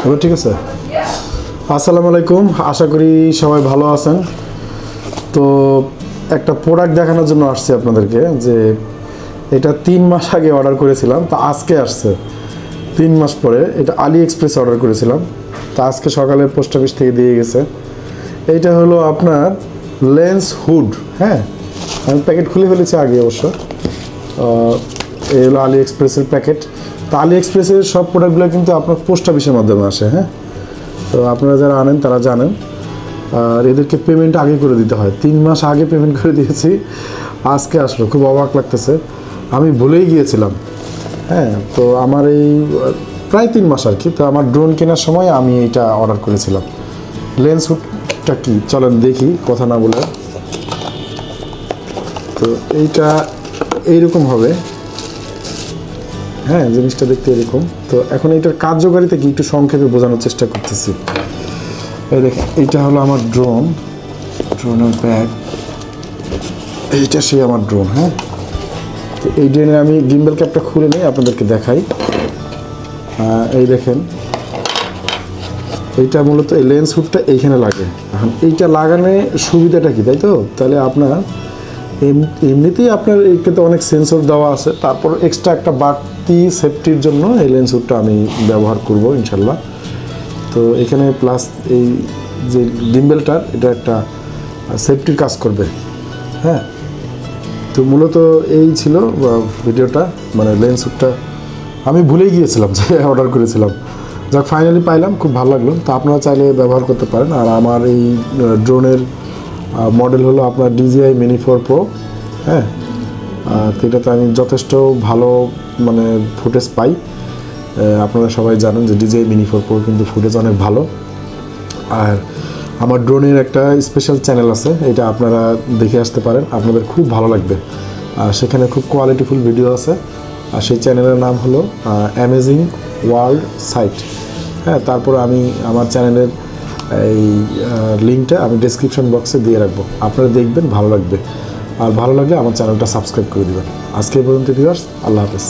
এবার ঠিক আছে। আসসালামু আলাইকুম, আশা করি সবাই ভালো আছেন। তো একটা প্রোডাক্ট দেখানোর জন্য আসছি আপনাদেরকে, যে এটা 3 মাস আগে অর্ডার করেছিলাম, তা আজকে আসছে 3 মাস পরে। এটা আলি এক্সপ্রেস অর্ডার করেছিলাম, তা আজকে সকালে পোস্ট অফিস থেকে দিয়ে গেছে। এইটা হলো আপনার লেন্স হুড। হ্যাঁ, আমি প্যাকেট খুলে ফেলেছি আগে অবশ্য। এই হলো আলি এক্সপ্রেসের প্যাকেট। তো আলি এক্সপ্রেসের সব প্রোডাক্টগুলো কিন্তু আপনার পোস্ট অফিসের মাধ্যমে আসে। হ্যাঁ, তো আপনারা যারা আনেন তারা জানেন। আর এদেরকে পেমেন্ট আগে করে দিতে হয়। 3 মাস আগে পেমেন্ট করে দিয়েছি, আজকে আসলো। খুব অবাক লাগতেছে, আমি ভুলেই গিয়েছিলাম। হ্যাঁ, তো আমার এই প্রায় 3 মাস আর কি। তো আমার ড্রোন কেনার সময় আমি এইটা অর্ডার করেছিলাম। লেন্স হুডটা কি চলেন দেখি, কথা না বলে। তো এইটা এইরকম হবে। হ্যাঁ, জিনিসটা দেখতে এরকম। তো এখন এইটার কার্যকারিতা কি একটু সংক্ষেপে বোঝানোর চেষ্টা করতেছি। এই দেখেন, এইটা হলো আমার ড্রোনের ব্যাগ। এইটা সেই আমার ড্রোন। হ্যাঁ, তো এই ড্রোনের আমি গিম্বল ক্যাপটা খুলে নিয়ে আপনাদেরকে দেখাই। এই দেখেন, এইটা মূলত এই লেন্স হুডটা এইখানে লাগে। এখন এইটা লাগানোর সুবিধাটা কি, তাই তো? তাহলে আপনার এমনিতেই আপনার এটাতে অনেক সেন্সর দেওয়া আছে, তারপর এক্সট্রা একটা বাড়তি সেফটির জন্য এই লেন্স হুডটা আমি ব্যবহার করব ইনশাল্লাহ। তো এখানে প্লাস এই যে গিম্বলটার, এটা একটা সেফটির কাজ করবে। হ্যাঁ, তো মূলত এই ছিল ভিডিওটা, মানে লেন্স হুডটা আমি ভুলেই গিয়েছিলাম যে অর্ডার করেছিলাম। যাক, ফাইনালি পাইলাম, খুব ভালো লাগলো। তো আপনারা চাইলে ব্যবহার করতে পারেন। আর আমার এই ড্রোনের মডেল হলো আপনার DJI Mini 4 Pro। হ্যাঁ, তো এটাতে আমি যথেষ্ট ভালো মানে ফুটেজ পাই। আপনারা সবাই জানেন যে DJI Mini 4 Pro কিন্তু ফুটেজ অনেক ভালো। আর আমার ড্রোনের একটা স্পেশাল চ্যানেল আছে, এটা আপনারা দেখে আসতে পারেন, আপনাদের খুব ভালো লাগবে। সেখানে খুব কোয়ালিটিফুল ভিডিও আছে। আর সেই চ্যানেলের নাম হলো অ্যামেজিং ওয়ার্ল্ড সাইট। হ্যাঁ, তারপর আমি আমার চ্যানেলের এই লিঙ্কটা আমি ডেসক্রিপশন বক্সে দিয়ে রাখবো, আপনারা দেখবেন, ভালো লাগবে। আর ভালো লাগলে আমার চ্যানেলটা সাবস্ক্রাইব করে দেবেন। আজকে এই পর্যন্ত ভিউয়ার্স, আল্লাহ হাফেজ।